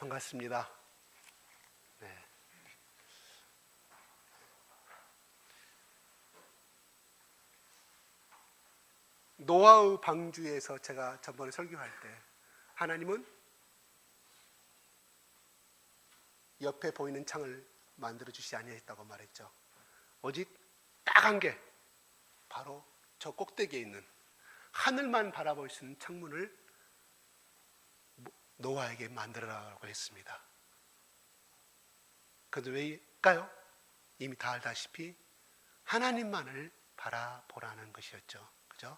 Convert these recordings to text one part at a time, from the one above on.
반갑습니다. 네. 노아의 방주에서 제가 전번에 설교할 때 하나님은 옆에 보이는 창을 만들어 주시지 아니했다고 말했죠. 오직 딱 한 개, 바로 저 꼭대기에 있는 하늘만 바라볼 수 있는 창문을 노아에게 만들어라고 했습니다. 그런데 왜일까요? 이미 다 알다시피 하나님만을 바라보라는 것이었죠. 그죠?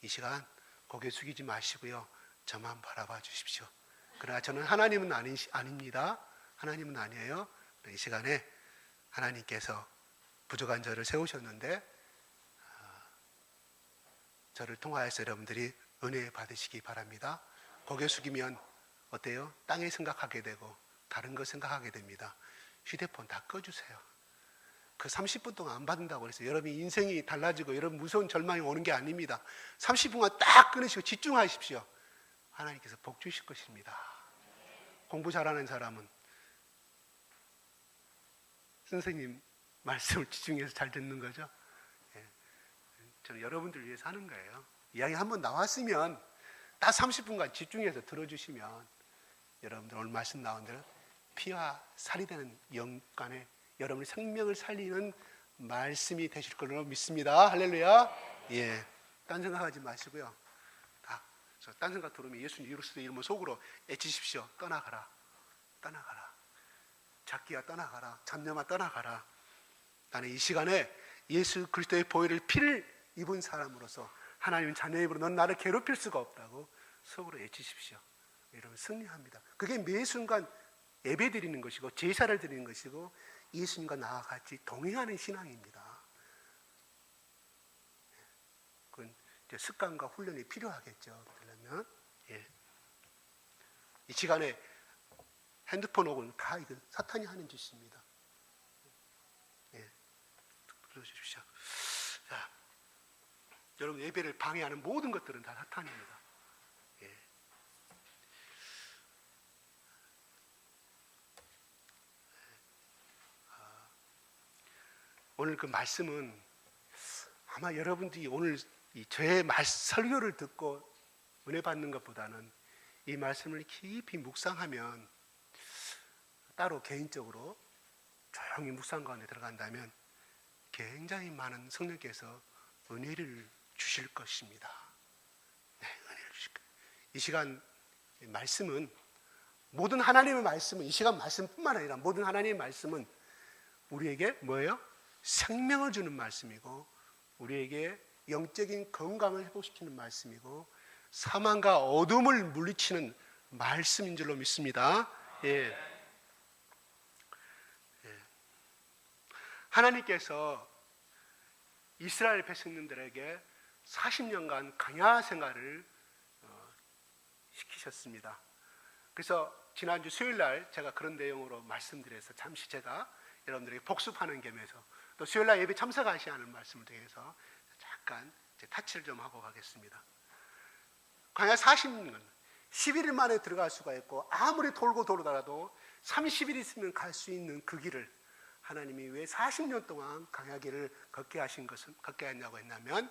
이 시간 고개 숙이지 마시고요, 저만 바라봐 주십시오. 그러나 저는 하나님은 아닙니다. 하나님은 아니에요. 이 시간에 하나님께서 부족한 저를 세우셨는데 저를 통하여서 여러분들이 은혜 받으시기 바랍니다. 고개 숙이면 어때요? 땅에 생각하게 되고 다른 거 생각하게 됩니다. 휴대폰 다 꺼주세요. 그 30분 동안 안 받는다고 해서 여러분이 인생이 달라지고 여러분 무서운 절망이 오는 게 아닙니다. 30분간 딱 끊으시고 집중하십시오. 하나님께서 복 주실 것입니다. 공부 잘하는 사람은 선생님 말씀을 집중해서 잘 듣는 거죠. 저는 여러분들을 위해서 하는 거예요. 이야기 한번 나왔으면 딱 30분간 집중해서 들어주시면 여러분들 오늘 말씀 나온 대로 피와 살이 되는 영간에 여러분의 생명을 살리는 말씀이 되실 걸로 믿습니다. 할렐루야. 예, 딴 생각하지 마시고요. 딴 생각 들으면 예수님 그리스도의 이름으로 속으로 애치십시오. 떠나가라, 떠나가라. 작기야 떠나가라, 잡념아 떠나가라. 나는 이 시간에 예수 그리스도의 보혈을 피를 입은 사람으로서 하나님 자녀의 입으로 넌 나를 괴롭힐 수가 없다고 속으로 외치십시오. 여러분 승리합니다. 그게 매 순간 예배 드리는 것이고 제사를 드리는 것이고 예수님과 나와 같이 동행하는 신앙입니다. 그건 이제 습관과 훈련이 필요하겠죠. 그러면 이 시간에 핸드폰 오고는 다 이건 사탄이 하는 짓입니다. 들어주십시오. 자, 여러분 예배를 방해하는 모든 것들은 다 사탄입니다. 오늘 그 말씀은 아마 여러분들이 오늘 저의 설교를 듣고 은혜 받는 것보다는 이 말씀을 깊이 묵상하면 따로 개인적으로 조용히 묵상 가운데 들어간다면 굉장히 많은 성령께서 은혜를 주실 것입니다. 네, 은혜를 주실 거예요. 이 시간 말씀은 모든 하나님의 말씀은 이 시간 말씀뿐만 아니라 모든 하나님의 말씀은 우리에게 뭐예요? 생명을 주는 말씀이고 우리에게 영적인 건강을 회복시키는 말씀이고 사망과 어둠을 물리치는 말씀인 줄로 믿습니다. 하나님께서 이스라엘 백성들에게 40년간 광야 생활을 시키셨습니다. 그래서 지난주 수요일날 제가 그런 내용으로 말씀드려서 잠시 제가 여러분들에게 복습하는 겸해서 또 수요일날 예배 참석하셔야 하는 말씀을 통해서 잠깐 타치를 좀 하고 가겠습니다. 광야 40년 11일 만에 들어갈 수가 있고 아무리 돌고 돌아도 30일 있으면 갈 수 있는 그 길을 하나님이 왜 40년 동안 광야길을 걷게 했냐고 했냐면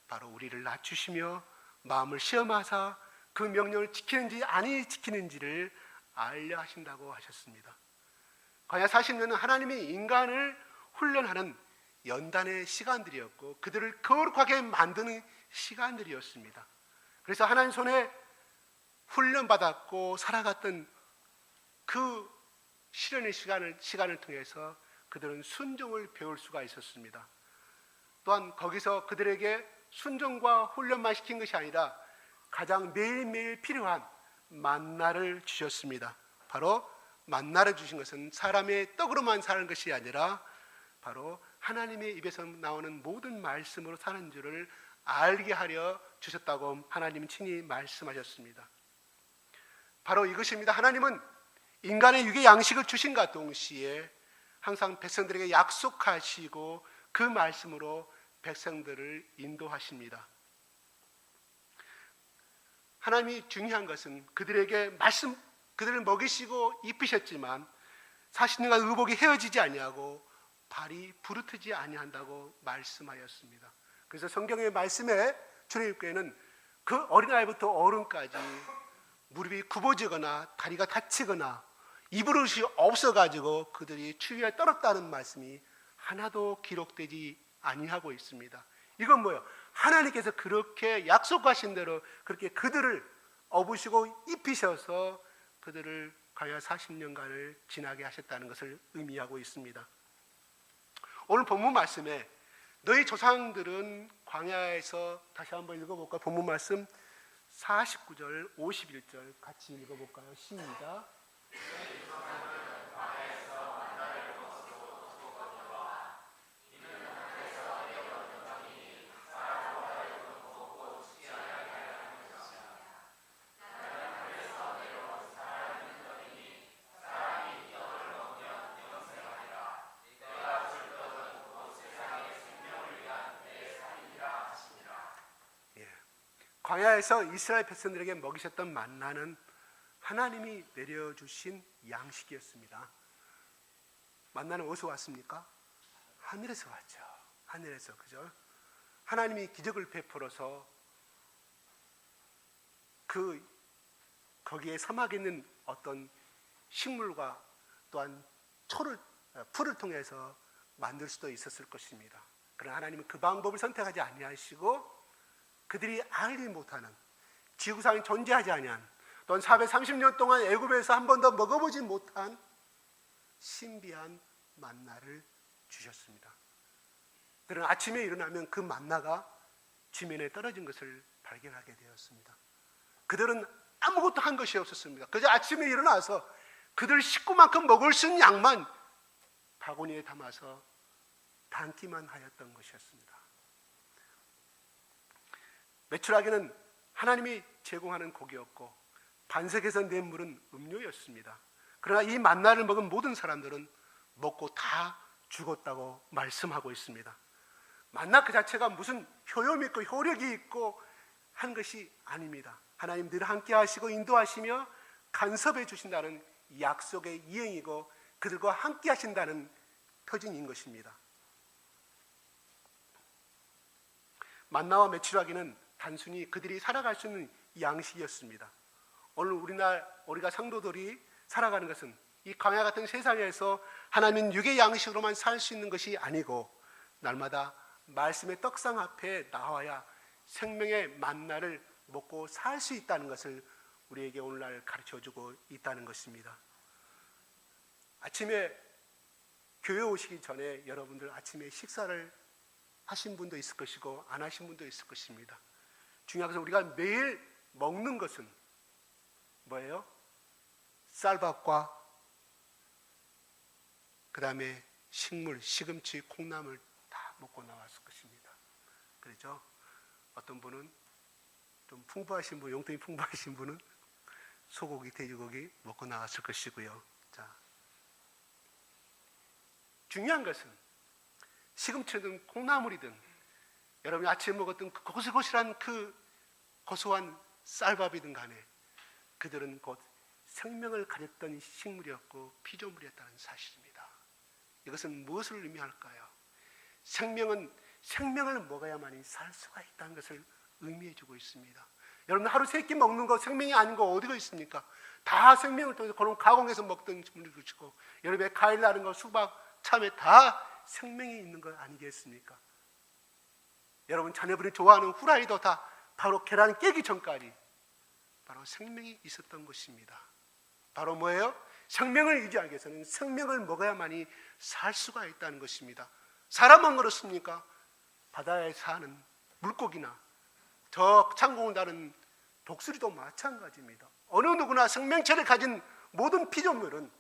바로 우리를 낮추시며 마음을 시험하사 그 명령을 지키는지 아니 지키는지를 알려 하신다고 하셨습니다. 광야 40년은 하나님이 인간을 훈련하는 연단의 시간들이었고 그들을 거룩하게 만드는 시간들이었습니다. 그래서 하나님 손에 훈련받았고 살아갔던 그 실현의 시간을 통해서 그들은 순종을 배울 수가 있었습니다. 또한 거기서 그들에게 순종과 훈련만 시킨 것이 아니라 가장 매일매일 필요한 만나를 주셨습니다. 바로 만나를 주신 것은 사람의 떡으로만 사는 것이 아니라 바로 하나님의 입에서 나오는 모든 말씀으로 사는 줄을 알게 하려 주셨다고 하나님은 친히 말씀하셨습니다. 바로 이것입니다. 하나님은 인간의 육의 양식을 주신과 동시에 항상 백성들에게 약속하시고 그 말씀으로 백성들을 인도하십니다. 하나님이 중요한 것은 그들에게 그들을 먹이시고 입히셨지만 40년간 의복이 헤어지지 아니하고 발이 부르트지 아니한다고 말씀하였습니다. 그래서 성경의 말씀에 출애굽기에는 그 어린아이부터 어른까지 무릎이 굽어지거나 다리가 다치거나 이버릇이 없어가지고 그들이 추위에 떨었다는 말씀이 하나도 기록되지 아니하고 있습니다. 이건 뭐예요? 하나님께서 그렇게 약속하신 대로 그렇게 그들을 업으시고 입히셔서 그들을 광야 40년간을 지나게 하셨다는 것을 의미하고 있습니다. 오늘 본문 말씀에 너희 조상들은 광야에서, 다시 한번 읽어볼까요? 본문 말씀 49절 51절 같이 읽어볼까요? 시작. 광야에서 이스라엘 백성들에게 먹이셨던 만나는 하나님이 내려주신 양식이었습니다. 만나는 어디서 왔습니까? 하늘에서 왔죠. 하늘에서, 그죠? 하나님이 기적을 베풀어서 거기에 사막에 있는 어떤 식물과 또한 풀을 통해서 만들 수도 있었을 것입니다. 그러나 하나님은 그 방법을 선택하지 아니하시고 그들이 알지 못하는, 지구상에 존재하지 아니한, 또한 430년 동안 애굽에서 한 번도 먹어보지 못한 신비한 만나를 주셨습니다. 그들은 아침에 일어나면 그 만나가 지면에 떨어진 것을 발견하게 되었습니다. 그들은 아무것도 한 것이 없었습니다. 그저 아침에 일어나서 그들 식구만큼 먹을 수 있는 양만 바구니에 담아서 담기만 하였던 것이었습니다. 메추라기는 하나님이 제공하는 고기였고 반석에서 낸 물은 음료였습니다. 그러나 이 만나를 먹은 모든 사람들은 먹고 다 죽었다고 말씀하고 있습니다. 만나 그 자체가 무슨 효용이 있고 효력이 있고 한 것이 아닙니다. 하나님 늘 함께 하시고 인도하시며 간섭해 주신다는 약속의 이행이고 그들과 함께 하신다는 표징인 것입니다. 만나와 메추라기는 단순히 그들이 살아갈 수 있는 양식이었습니다. 오늘 우리가 성도들이 살아가는 것은 이 광야 같은 세상에서 하나님 육의 양식으로만 살 수 있는 것이 아니고 날마다 말씀의 떡상 앞에 나와야 생명의 만나를 먹고 살 수 있다는 것을 우리에게 오늘날 가르쳐주고 있다는 것입니다. 아침에 교회 오시기 전에 여러분들 아침에 식사를 하신 분도 있을 것이고 안 하신 분도 있을 것입니다. 중요한 것은 우리가 매일 먹는 것은 뭐예요? 쌀밥과 그 다음에 식물, 시금치, 콩나물 다 먹고 나왔을 것입니다. 그렇죠? 어떤 분은 좀 풍부하신 분, 용돈이 풍부하신 분은 소고기, 돼지고기 먹고 나왔을 것이고요. 자, 중요한 것은 시금치든 콩나물이든 여러분이 아침에 먹었던 그 고슬고슬한 그 고소한 쌀밥이든 간에 그들은 곧 생명을 가졌던 식물이었고 피조물이었다는 사실입니다. 이것은 무엇을 의미할까요? 생명을 먹어야만이 살 수가 있다는 것을 의미해주고 있습니다. 여러분 하루 세 끼 먹는 거 생명이 아닌 거 어디가 있습니까? 다 생명을 통해서 그런 가공해서 먹던 식물이 그렇고 여러분의 과일 나는 거, 수박, 참외 다 생명이 있는 거 아니겠습니까? 여러분 자녀분이 좋아하는 후라이도 다 바로 계란 깨기 전까지 바로 생명이 있었던 것입니다. 바로 뭐예요? 생명을 유지하기 위해서는 생명을 먹어야만이 살 수가 있다는 것입니다. 사람만 그렇습니까? 바다에 사는 물고기나 저 창공을 다는 독수리도 마찬가지입니다. 어느 누구나 생명체를 가진 모든 피조물은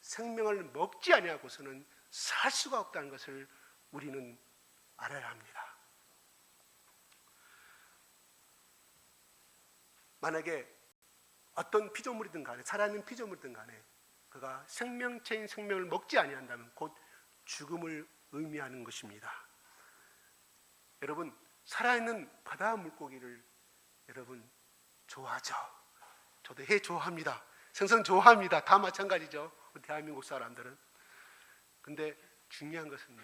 생명을 먹지 아니하고서는 살 수가 없다는 것을 우리는 알아야 합니다. 만약에 어떤 피조물이든 간에 살아있는 피조물이든 간에 그가 생명체인 생명을 먹지 아니한다면 곧 죽음을 의미하는 것입니다. 여러분 살아있는 바다 물고기를 여러분 좋아하죠? 저도 해 좋아합니다. 생선 좋아합니다. 다 마찬가지죠. 대한민국 사람들은. 근데 중요한 것은요,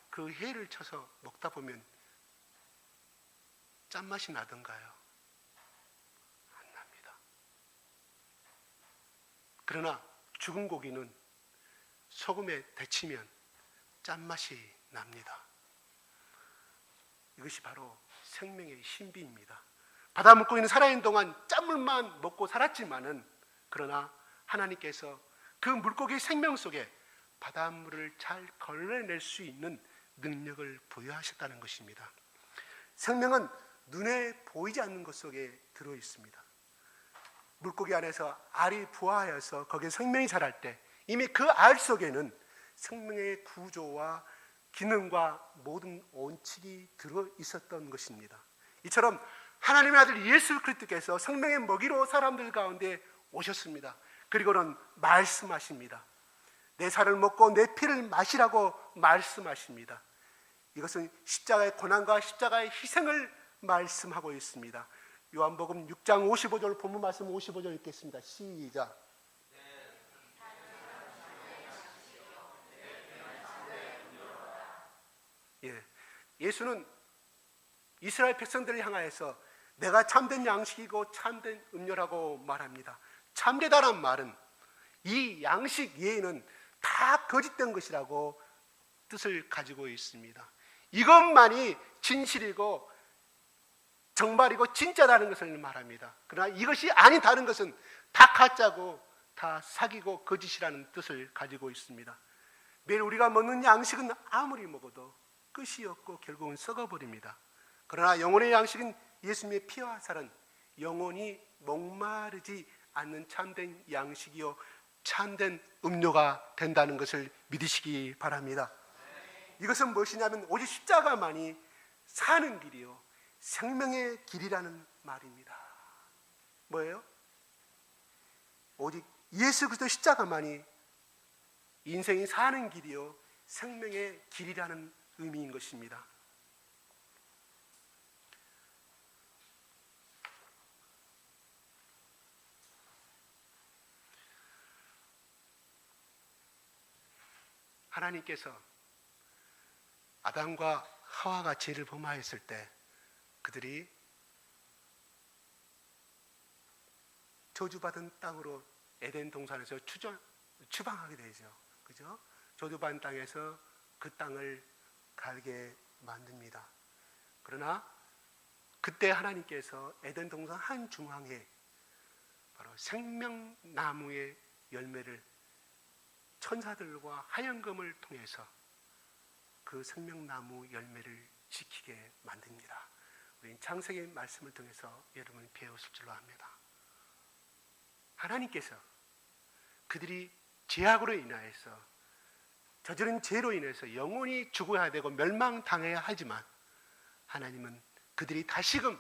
그 회를 쳐서 먹다 보면 짠맛이 나던가요? 안 납니다. 그러나 죽은 고기는 소금에 데치면 짠맛이 납니다. 이것이 바로 생명의 신비입니다. 바다 물고기는 살아있는 동안 짠물만 먹고 살았지만은, 그러나 하나님께서 그 물고기의 생명 속에 바닷물을 잘 걸러낼 수 있는 능력을 부여하셨다는 것입니다. 생명은 눈에 보이지 않는 것 속에 들어 있습니다. 물고기 안에서 알이 부화하여서 거기에 생명이 자랄 때 이미 그 알 속에는 생명의 구조와 기능과 모든 원칙이 들어 있었던 것입니다. 이처럼 하나님의 아들 예수 그리스도께서 생명의 먹이로 사람들 가운데 오셨습니다. 그리고는 말씀하십니다. 내 살을 먹고 내 피를 마시라고 말씀하십니다. 이것은 십자가의 고난과 십자가의 희생을 말씀하고 있습니다. 요한복음 6장 55절, 본문 말씀 55절 읽겠습니다. 시작. 예수는 이스라엘 백성들을 향하여서 내가 참된 양식이고 참된 음료라고 말합니다. 참되다란 말은 이 양식 외에는 다 거짓된 것이라고 뜻을 가지고 있습니다. 이것만이 진실이고 정말이고 진짜라는 것을 말합니다. 그러나 이것이 아닌 다른 것은 다 가짜고 다 사기고 거짓이라는 뜻을 가지고 있습니다. 매일 우리가 먹는 양식은 아무리 먹어도 끝이 없고 결국은 썩어버립니다. 그러나 영혼의 양식은 예수님의 피와 살은 영혼이 목마르지 않는 참된 양식이요 참된 음료가 된다는 것을 믿으시기 바랍니다. 이것은 무엇이냐면 오직 십자가만이 사는 길이요 생명의 길이라는 말입니다. 뭐예요? 오직 예수 그리스도 십자가만이 인생이 사는 길이요 생명의 길이라는 의미인 것입니다. 하나님께서 아담과 하와가 죄를 범하였을 때 그들이 저주받은 땅으로 에덴 동산에서 추방하게 되죠. 그죠? 저주받은 땅에서 그 땅을 갈게 만듭니다. 그러나 그때 하나님께서 에덴 동산 한 중앙에 바로 생명나무의 열매를 천사들과 하얀금을 통해서 그 생명나무 열매를 지키게 만듭니다. 우리는 창세기 말씀을 통해서 여러분이 배웠을 줄로 압니다. 하나님께서 그들이 죄악으로 인하여서 저지른 죄로 인해서 영원히 죽어야 되고 멸망당해야 하지만 하나님은 그들이 다시금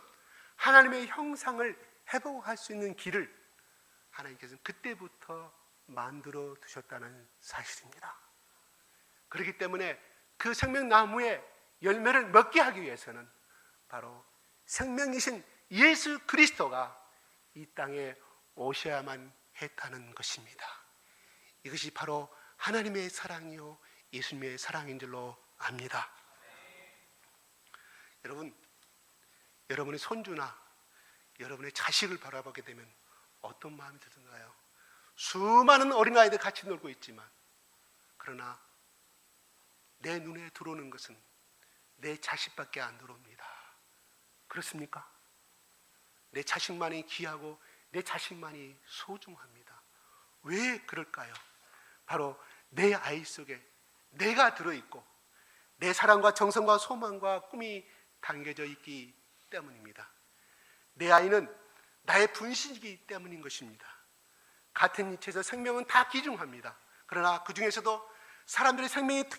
하나님의 형상을 회복할 수 있는 길을 하나님께서는 그때부터 만들어 두셨다는 사실입니다. 그렇기 때문에 그 생명나무의 열매를 먹게 하기 위해서는 바로 생명이신 예수 그리스도가 이 땅에 오셔야만 했다는 것입니다. 이것이 바로 하나님의 사랑이요 예수님의 사랑인 줄로 압니다. 여러분, 여러분의 손주나 여러분의 자식을 바라보게 되면 어떤 마음이 드는가요? 수많은 어린아이들 같이 놀고 있지만 그러나 내 눈에 들어오는 것은 내 자식밖에 안 들어옵니다. 그렇습니까? 내 자식만이 귀하고 내 자식만이 소중합니다. 왜 그럴까요? 바로 내 아이 속에 내가 들어있고 내 사랑과 정성과 소망과 꿈이 담겨져 있기 때문입니다. 내 아이는 나의 분신이기 때문인 것입니다. 같은 이체에서 생명은 다 귀중합니다. 그러나 그 중에서도 사람들의 생명이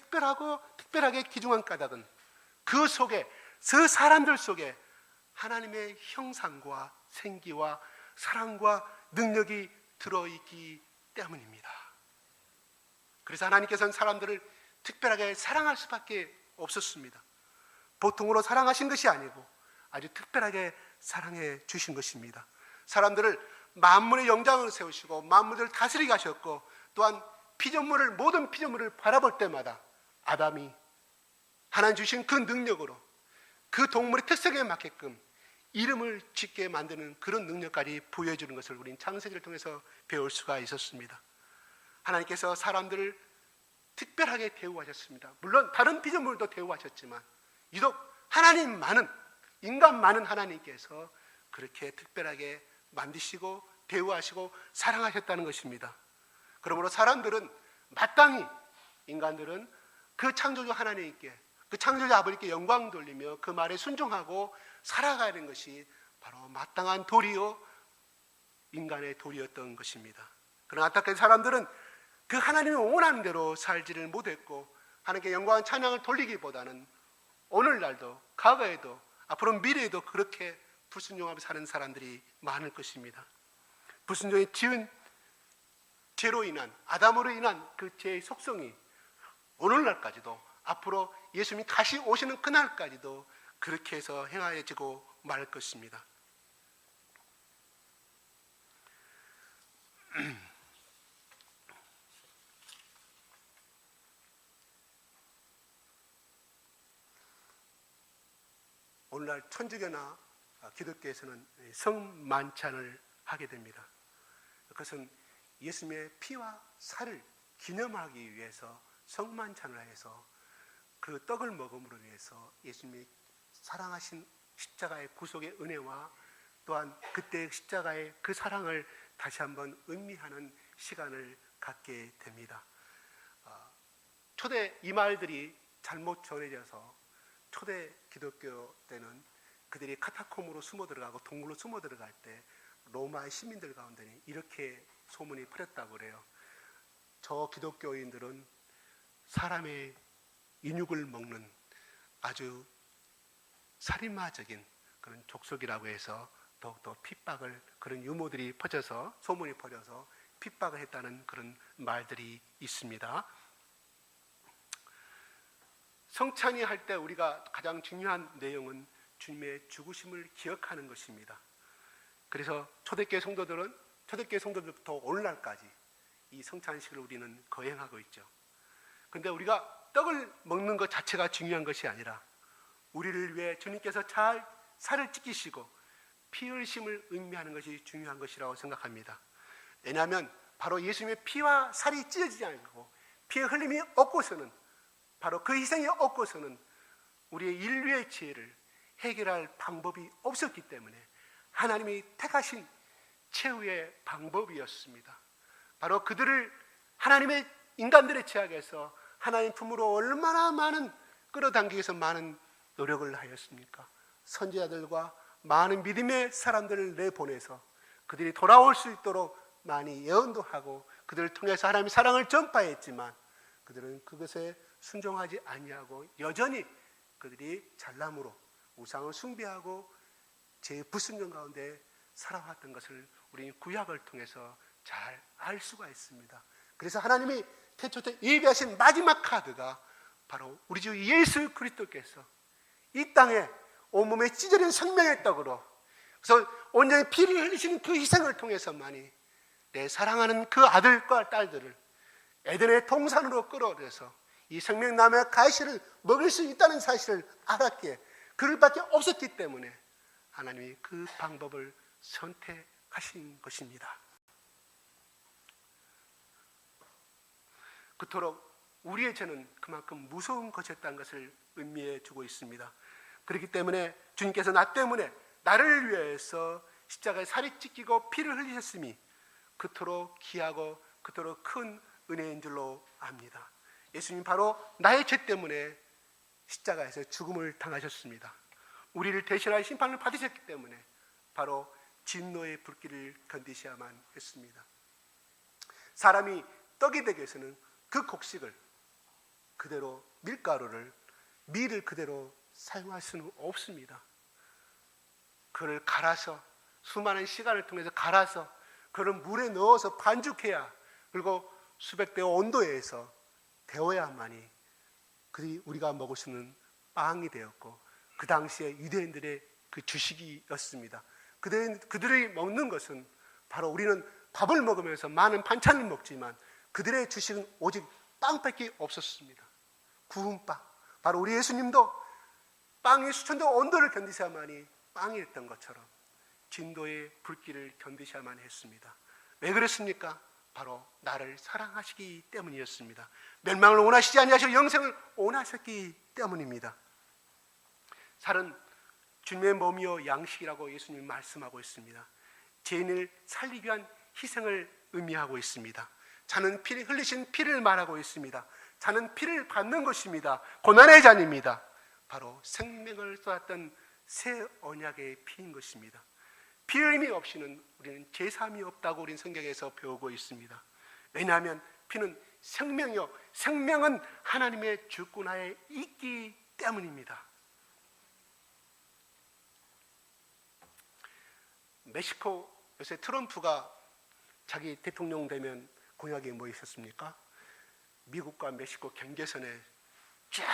특별하게 귀중한 까닭은 그 속에, 그 사람들 속에 하나님의 형상과 생기와 사랑과 능력이 들어있기 때문입니다. 그래서 하나님께서는 사람들을 특별하게 사랑할 수밖에 없었습니다. 보통으로 사랑하신 것이 아니고 아주 특별하게 사랑해 주신 것입니다. 사람들을 만물의 영장을 세우시고 만물을 다스리게 하셨고, 또한 피조물을, 모든 피조물을 바라볼 때마다 아담이 하나님 주신 그 능력으로 그 동물의 특성에 맞게끔 이름을 짓게 만드는 그런 능력까지 부여해 주는 것을 우린 창세기를 통해서 배울 수가 있었습니다. 하나님께서 사람들을 특별하게 대우하셨습니다. 물론 다른 피조물도 대우하셨지만 유독 하나님만은, 인간만은 하나님께서 그렇게 특별하게 만드시고 대우하시고 사랑하셨다는 것입니다. 그러므로 사람들은 마땅히, 인간들은 그 창조주 하나님께, 그 창조주 아버지께 영광 돌리며 그 말에 순종하고 살아가는 것이 바로 마땅한 도리요, 인간의 도리였던 것입니다. 그러나 안타깝게 사람들은 그 하나님이 원하는 대로 살지를 못했고, 하나님께 영광과 찬양을 돌리기보다는 오늘날도, 과거에도, 앞으로 미래에도 그렇게 불순종하며 사는 사람들이 많을 것입니다. 불순종에 지은 죄로 인한, 아담으로 인한 그 죄의 속성이 오늘날까지도, 앞으로 예수님이 다시 오시는 그날까지도 그렇게 해서 행하여지고 말 것입니다. 오늘날 천주교나 기독교에서는 성만찬을 하게 됩니다. 그것은 예수님의 피와 살을 기념하기 위해서 성만찬을 해서 그 떡을 먹음으로 인해서 예수님이 사랑하신 십자가의 구속의 은혜와 또한 그때의 십자가의 그 사랑을 다시 한번 음미하는 시간을 갖게 됩니다. 초대 이 말들이 잘못 전해져서 초대 기독교 때는 그들이 카타콤으로 숨어 들어가고 동굴로 숨어 들어갈 때 로마의 시민들 가운데는 이렇게 소문이 퍼졌다고 그래요. 저 기독교인들은 사람의 인육을 먹는 아주 살인마적인 그런 족속이라고 해서 더욱더 핍박을, 그런 유모들이 퍼져서, 소문이 퍼져서 핍박을 했다는 그런 말들이 있습니다. 성찬이 할 때 우리가 가장 중요한 내용은 주님의 죽으심을 기억하는 것입니다. 그래서 초대교회 성도들부터 오늘날까지 이 성찬식을 우리는 거행하고 있죠. 그런데 우리가 떡을 먹는 것 자체가 중요한 것이 아니라 우리를 위해 주님께서 잘 살을 찢기시고 피 흘리심을 의미하는 것이 중요한 것이라고 생각합니다. 왜냐하면 바로 예수님의 피와 살이 찢어지지 않고 피의 흘림이 없고서는, 바로 그 희생이 없고서는 우리의 인류의 죄를 해결할 방법이 없었기 때문에 하나님이 택하신 최후의 방법이었습니다. 바로 그들을, 하나님의 인간들의 죄악에서 하나님 품으로 얼마나 많은 끌어당기기 위해서 많은 노력을 하였습니까? 선지자들과 많은 믿음의 사람들을 내보내서 그들이 돌아올 수 있도록 많이 예언도 하고 그들을 통해서 하나님의 사랑을 전파했지만 그들은 그것에 순종하지 아니하고 여전히 그들이 잘남으로 우상을 숭배하고 제 불순종 가운데 살아왔던 것을 우리는 구약을 통해서 잘 알 수가 있습니다. 그래서 하나님이 태초 때 예비하신 마지막 카드가 바로 우리 주 예수 그리스도께서 이 땅에 온몸에 찢어진 생명의 떡으로, 그래서 온전히 피를 흘리시는 그 희생을 통해서만이 내 사랑하는 그 아들과 딸들을 에덴의 동산으로 끌어들여서 이 생명나무의 가시를 먹을 수 있다는 사실을 알았기에, 그럴 밖에 없었기 때문에 하나님이 그 방법을 선택하신 것입니다. 그토록 우리의 죄는 그만큼 무서운 것이었다는 것을 의미해 주고 있습니다. 그렇기 때문에 주님께서 나 때문에, 나를 위해서 십자가에 살이 찢기고 피를 흘리셨음이 그토록 귀하고 그토록 큰 은혜인 줄로 압니다. 예수님 바로 나의 죄 때문에 십자가에서 죽음을 당하셨습니다. 우리를 대신할 심판을 받으셨기 때문에 바로 진노의 불길을 견디셔야만 했습니다. 사람이 떡이 되기 위해서는 그 곡식을 그대로, 밀을 그대로 사용할 수는 없습니다. 그를 갈아서, 수많은 시간을 통해서 갈아서 그를 물에 넣어서 반죽해야, 그리고 수백 대 온도에서 데워야만이 그들이 우리가 먹을 수 있는 빵이 되었고, 그 당시에 유대인들의 그 주식이었습니다. 그들이 먹는 것은 바로 우리는 밥을 먹으면서 많은 반찬을 먹지만 그들의 주식은 오직 빵밖에 없었습니다. 구운 빵. 바로 우리 예수님도 빵이 수천도 온도를 견디셔야만이 빵이었던 것처럼 진도의 불길을 견디셔야만 했습니다. 왜 그랬습니까? 바로 나를 사랑하시기 때문이었습니다. 멸망을 원하시지 아니하시고 영생을 원하셨기 때문입니다. 살은 주님의 몸이요 양식이라고 예수님이 말씀하고 있습니다. 죄인을 살리기 위한 희생을 의미하고 있습니다. 자는 피 흘리신 피를 말하고 있습니다. 자는 피를 받는 것입니다. 고난의 잔입니다. 바로 생명을 쏟았던 새 언약의 피인 것입니다. 피 흘림이 없이는 우리는 제사함이 없다고 우리는 성경에서 배우고 있습니다. 왜냐하면 피는 생명이요, 생명은 하나님의 주권하에 있기 때문입니다. 멕시코 요새 트럼프가 자기 대통령 되면 공약이 뭐 있었습니까? 미국과 멕시코 경계선에 쫙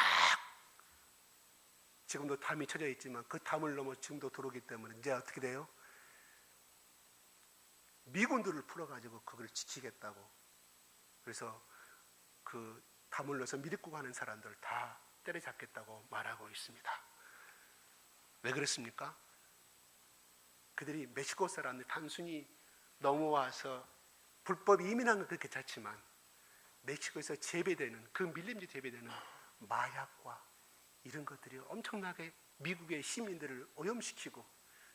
지금도 담이 쳐져 있지만 그 담을 넘어 지금도 들어오기 때문에 이제 어떻게 돼요? 미군들을 풀어가지고 그걸 지키겠다고. 그래서 그 담을 넣어서 미리고 가는 사람들 다 때려잡겠다고 말하고 있습니다. 왜 그렇습니까? 그들이 멕시코 사람들 단순히 넘어와서 불법 이민한 건 그렇게 좋지만 멕시코에서 재배되는 그 밀림지 재배되는 마약과 이런 것들이 엄청나게 미국의 시민들을 오염시키고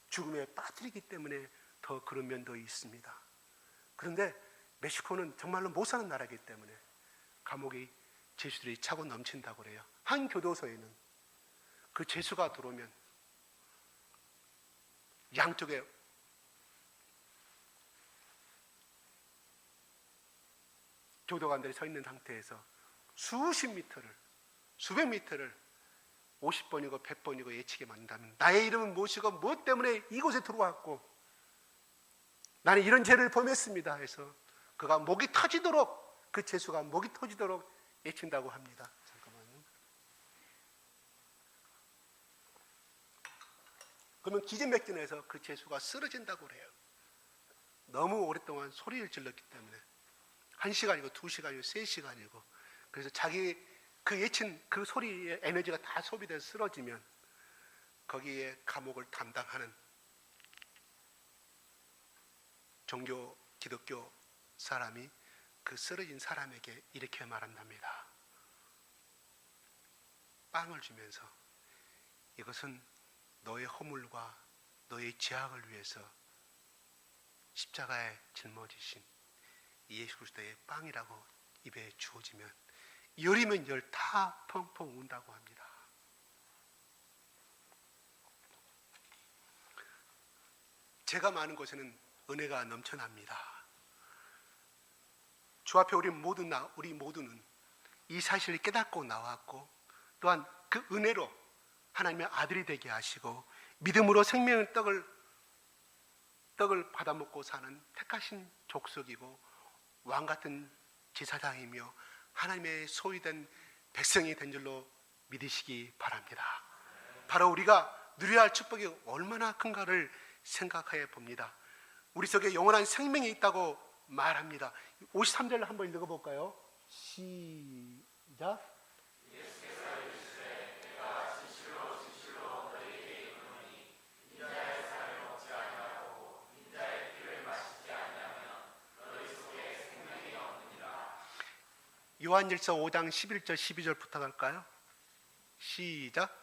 죽음에 빠뜨리기 때문에 더 그런 면도 있습니다. 그런데 멕시코는 정말로 못 사는 나라이기 때문에 감옥이 죄수들이 차고 넘친다고 그래요. 한 교도소에는 그 죄수가 들어오면 양쪽에 교도관들이 서 있는 상태에서 수십 미터를, 수백 미터를 50번이고 100번이고 예측에 맞는다면 나의 이름은 무엇이고 무엇 때문에 이곳에 들어왔고 나는 이런 죄를 범했습니다 해서 그가 목이 터지도록, 그 죄수가 목이 터지도록 예친다고 합니다. 잠깐만요. 그러면 기진맥진해서 그 죄수가 쓰러진다고 그래요. 너무 오랫동안 소리를 질렀기 때문에 1시간이고 2시간이고 3시간이고 그래서 자기 그 예친 그 소리의 에너지가 다 소비돼서 쓰러지면 거기에 감옥을 담당하는 종교 기독교 사람이 그 쓰러진 사람에게 이렇게 말한답니다. 빵을 주면서 이것은 너의 허물과 너의 죄악을 위해서 십자가에 짊어지신 예수 그리스도의 빵이라고 입에 주어지면 열이면 열 다 펑펑 운다고 합니다. 죄가 많은 곳에는 은혜가 넘쳐납니다. 주 앞에 우리 모두는 이 사실을 깨닫고 나왔고 또한 그 은혜로 하나님의 아들이 되게 하시고 믿음으로 생명의 떡을 받아먹고 사는 택하신 족속이고 왕같은 제사장이며 하나님의 소유된 백성이 된 줄로 믿으시기 바랍니다. 바로 우리가 누려야 할 축복이 얼마나 큰가를 생각해 봅니다. 우리 속에 영원한 생명이 있다고 말합니다. 53절을 한번 읽어볼까요? 시작. 요한일서 5장 11절 12절 부탁할까요? 시작.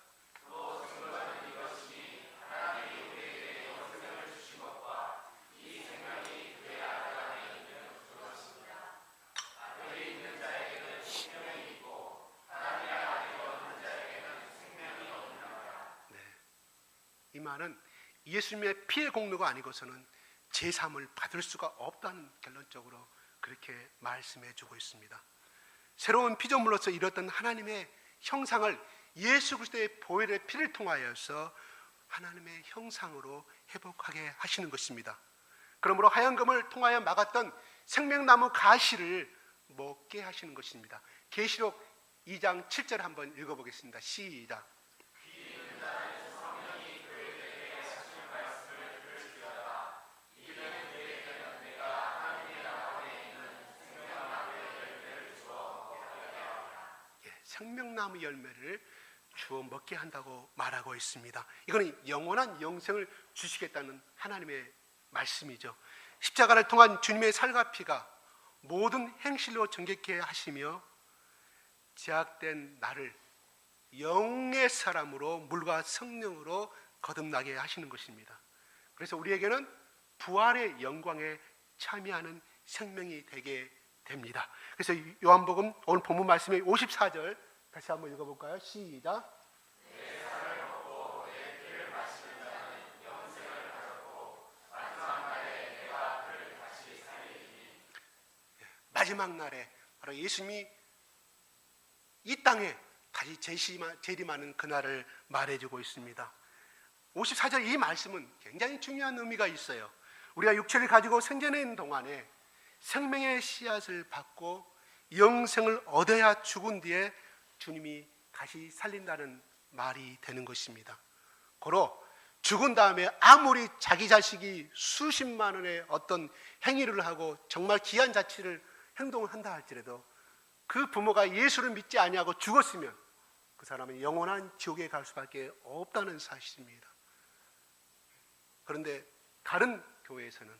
이 말은 예수님의 피의 공로가 아니고서는 제사함을 받을 수가 없다는 결론적으로 그렇게 말씀해 주고 있습니다. 새로운 피조물로서 이뤘던 하나님의 형상을 예수 그리스도의 보혈의 피를 통하여서 하나님의 형상으로 회복하게 하시는 것입니다. 그러므로 하얀금을 통하여 막았던 생명나무 가시를 먹게 하시는 것입니다. 계시록 2장 7절 한번 읽어보겠습니다. 시작. 생명나무 열매를 주어 먹게 한다고 말하고 있습니다. 이거는 영원한 영생을 주시겠다는 하나님의 말씀이죠. 십자가를 통한 주님의 살과 피가 모든 행실로 정결케 하시며 제약된 나를 영의 사람으로 물과 성령으로 거듭나게 하시는 것입니다. 그래서 우리에게는 부활의 영광에 참여하는 생명이 되게 됩니다. 그래서 요한복음 오늘 본문 말씀의 54절 다시 한번 읽어볼까요? 시작. 내 살을 먹고 내 피를 마시는 자는 영생을 가졌고 마지막 날에 내가 그를 다시 살리리니. 마지막 날에 바로 예수님이 이 땅에 다시 재림하는 그날을 말해주고 있습니다. 54절 이 말씀은 굉장히 중요한 의미가 있어요. 우리가 육체를 가지고 생전에 있는 동안에 생명의 씨앗을 받고 영생을 얻어야 죽은 뒤에 주님이 다시 살린다는 말이 되는 것입니다. 고로 죽은 다음에 아무리 자기 자식이 수십만 원의 어떤 행위를 하고 정말 기한 자치를 행동을 한다 할지라도 그 부모가 예수를 믿지 아니하고 죽었으면 그 사람은 영원한 지옥에 갈 수밖에 없다는 사실입니다. 그런데 다른 교회에서는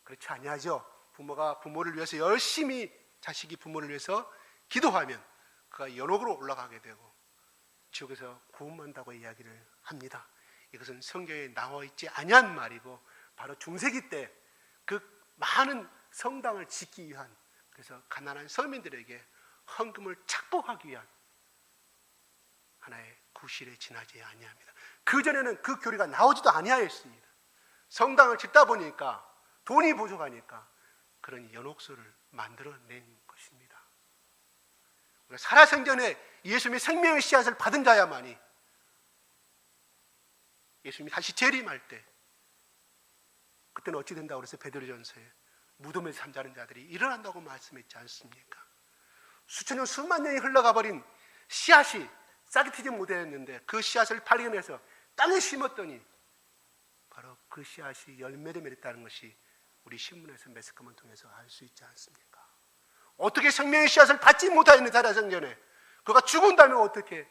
그렇지 아니하죠. 부모가 부모를 위해서 열심히 자식이 부모를 위해서 기도하면 그가 연옥으로 올라가게 되고 지옥에서 구원받는다고 이야기를 합니다. 이것은 성경에 나와 있지 아니한 말이고 바로 중세기 때 그 많은 성당을 짓기 위한, 그래서 가난한 서민들에게 헌금을 착복하기 위한 하나의 구실에 지나지 아니합니다. 그전에는 그 교리가 나오지도 아니하였습니다. 성당을 짓다 보니까 돈이 부족하니까 그런 연옥소를 만들어낸 것입니다. 살아생전에 예수님의 생명의 씨앗을 받은 자야만이 예수님이 다시 재림할 때 그때는 어찌 된다고 그래서 베드로전서에 무덤에서 잠자는 자들이 일어난다고 말씀했지 않습니까? 수천 년 수만 년이 흘러가 버린 씨앗이 싹이 트지 못했는데 그 씨앗을 발견해서 땅에 심었더니 바로 그 씨앗이 열매를 맺었다는 것이 우리 신문에서 매스컴을 통해서 알 수 있지 않습니까? 어떻게 생명의 씨앗을 받지 못하는 살아생전에 그가 죽은 다음에 어떻게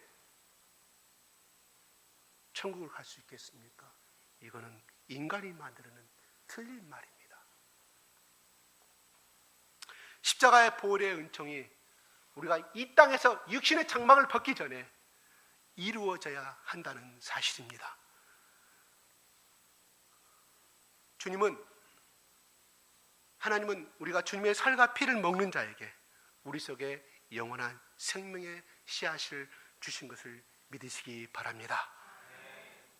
천국을 갈 수 있겠습니까? 이거는 인간이 만드는 틀린 말입니다. 십자가의 보혈의 은총이 우리가 이 땅에서 육신의 장막을 벗기 전에 이루어져야 한다는 사실입니다. 하나님은 우리가 주님의 살과 피를 먹는 자에게 우리 속에 영원한 생명의 씨앗을 주신 것을 믿으시기 바랍니다.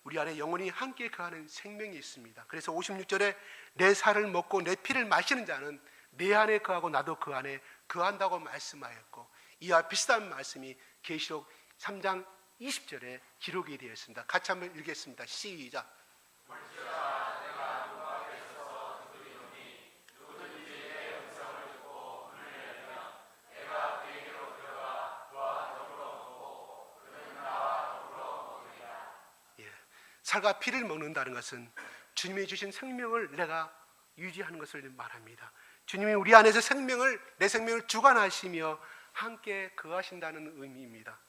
우리 안에 영원히 함께 거하는 생명이 있습니다. 그래서 56절에 내 살을 먹고 내 피를 마시는 자는 내 안에 거하고 나도 그 안에 거한다고 말씀하였고, 이와 비슷한 말씀이 계시록 3장 20절에 기록이 되어 있습니다. 같이 한번 읽겠습니다. 시작. 살과 피를 먹는다는 것은 주님이 주신 생명을 내가 유지하는 것을 말합니다. 주님이 우리 안에서 내 생명을 주관하시며 함께 거하신다는 의미입니다.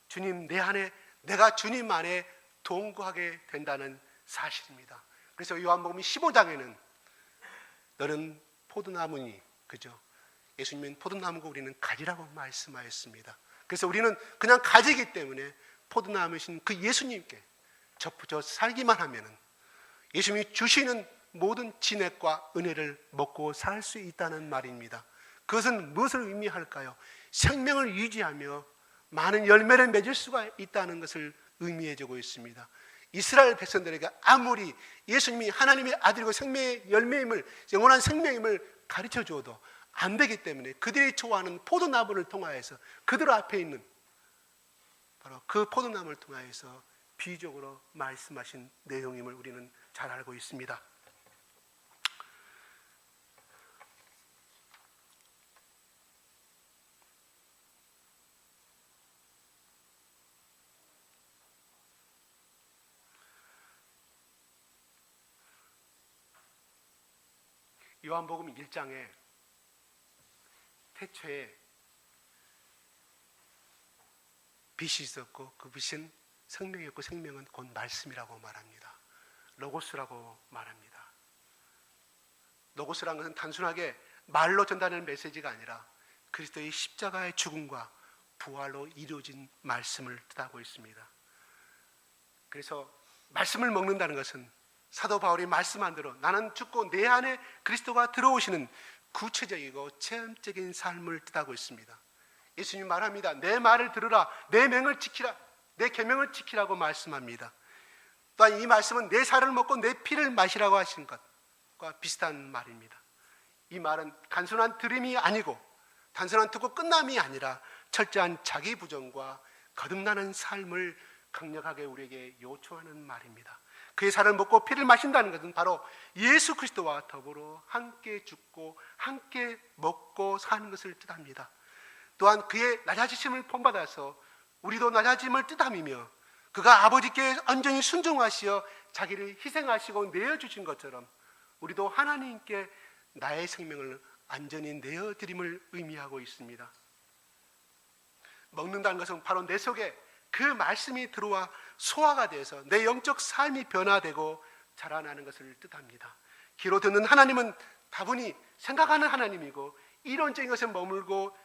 주님 내 안에, 내가 주님 안에 동거하게 된다는 사실입니다. 그래서 요한복음 15장에는 너는 포도나무니, 그죠? 예수님은 포도나무고 우리는 가지라고 말씀하였습니다. 그래서 우리는 그냥 가지기 때문에 포도나무이신 그 예수님께 접붙여 살기만 하면은 예수님이 주시는 모든 진액과 은혜를 먹고 살 수 있다는 말입니다. 그것은 무엇을 의미할까요? 생명을 유지하며 많은 열매를 맺을 수가 있다는 것을 의미해주고 있습니다. 이스라엘 백성들에게 아무리 예수님이 하나님의 아들이고 생명의 열매임을, 영원한 생명임을 가르쳐 주어도 안 되기 때문에 그들이 좋아하는 포도나무를 통하여서 그들 앞에 있는 바로 그 포도나무를 통하여서 비유적으로 말씀하신 내용임을 우리는 잘 알고 있습니다. 요한복음 1장에 태초에 빛이 있었고 그 빛은 생명이었고 생명은 곧 말씀이라고 말합니다. 로고스라고 말합니다. 로고스라는 것은 단순하게 말로 전달하는 메시지가 아니라 그리스도의 십자가의 죽음과 부활로 이루어진 말씀을 뜻하고 있습니다. 그래서 말씀을 먹는다는 것은 사도 바울이 말씀한 대로 나는 죽고 내 안에 그리스도가 들어오시는 구체적이고 체험적인 삶을 뜻하고 있습니다. 예수님 말합니다. 내 말을 들으라, 내 명을 지키라, 내 계명을 지키라고 말씀합니다. 또한 이 말씀은 내 살을 먹고 내 피를 마시라고 하신 것과 비슷한 말입니다. 이 말은 단순한 들음이 아니고 단순한 듣고 끝남이 아니라 철저한 자기 부정과 거듭나는 삶을 강력하게 우리에게 요청하는 말입니다. 그의 살을 먹고 피를 마신다는 것은 바로 예수 그리스도와 더불어 함께 죽고 함께 먹고 사는 것을 뜻합니다. 또한 그의 낮아지심을 본받아서 우리도 낮아짐을 뜻함이며 그가 아버지께 온전히 순종하시어 자기를 희생하시고 내어주신 것처럼 우리도 하나님께 나의 생명을 안전히 내어드림을 의미하고 있습니다. 먹는다는 것은 바로 내 속에 그 말씀이 들어와 소화가 돼서 내 영적 삶이 변화되고 자라나는 것을 뜻합니다. 귀로 듣는 하나님은 다분히 생각하는 하나님이고 이론적인 것에 머물고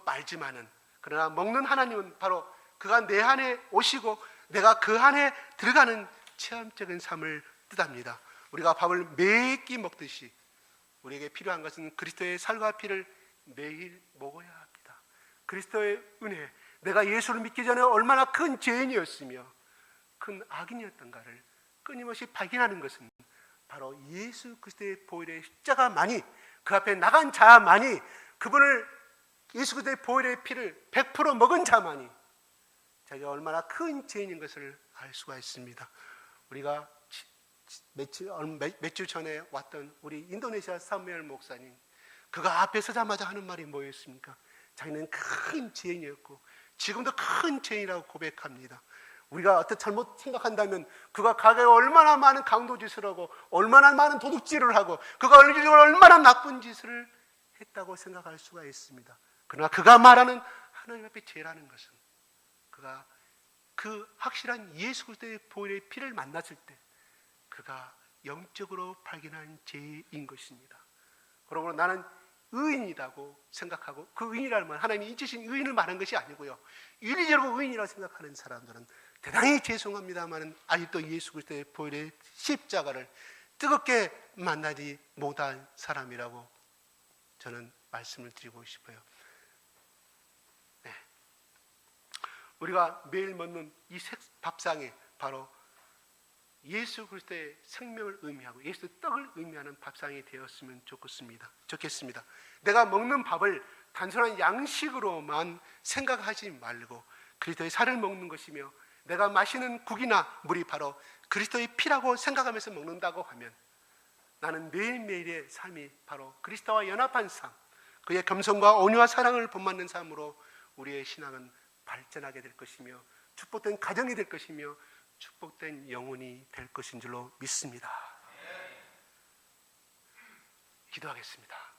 말지만은 그러나 먹는 하나님은 바로 그가 내 안에 오시고 내가 그 안에 들어가는 체험적인 삶을 뜻합니다. 우리가 밥을 매 끼 먹듯이 우리에게 필요한 것은 그리스도의 살과 피를 매일 먹어야 합니다. 그리스도의 은혜, 내가 예수를 믿기 전에 얼마나 큰 죄인이었으며 큰 악인이었던가를 끊임없이 발견하는 것은 바로 예수 그리스도의 보혈의 십자가만이, 그 앞에 나간 자만이, 그분을 예수 그리스도의 보혈의 피를 100% 먹은 자만이 자기가 얼마나 큰 죄인인 것을 알 수가 있습니다. 우리가 몇 주 전에 왔던 우리 인도네시아 사무엘 목사님, 그가 앞에 서자마자 하는 말이 뭐였습니까? 자기는 큰 죄인이었고 지금도 큰 죄인이라고 고백합니다. 우리가 어떻게 잘못 생각한다면 그가 가게에 얼마나 많은 강도짓을 하고 얼마나 많은 도둑질을 하고 그가 얼마나 나쁜 짓을 했다고 생각할 수가 있습니다. 그러나 그가 말하는 하나님 앞에 죄라는 것은 그가 그 확실한 예수 그리스도의 보혈의 피를 만났을 때 그가 영적으로 발견한 죄인 것입니다. 그러므로 나는 의인이라고 생각하고, 그 의인이라는 말 하나님이 잊으신 의인을 말한 것이 아니고요, 윤리적으로 의인이라고 생각하는 사람들은 대단히 죄송합니다만 아직도 예수 그리스도의 보혈의 십자가를 뜨겁게 만나지 못한 사람이라고 저는 말씀을 드리고 싶어요. 네. 우리가 매일 먹는 이 밥상에 바로 예수 그리스도의 생명을 의미하고 예수 떡을 의미하는 밥상이 되었으면 좋겠습니다. 내가 먹는 밥을 단순한 양식으로만 생각하지 말고 그리스도의 살을 먹는 것이며 내가 마시는 국이나 물이 바로 그리스도의 피라고 생각하면서 먹는다고 하면 나는 매일매일의 삶이 바로 그리스도와 연합한 삶, 그의 겸손과 온유와 사랑을 본받는 삶으로 우리의 신앙은 발전하게 될 것이며 축복된 가정이 될 것이며 축복된 영혼이 될 것인 줄로 믿습니다. 기도하겠습니다.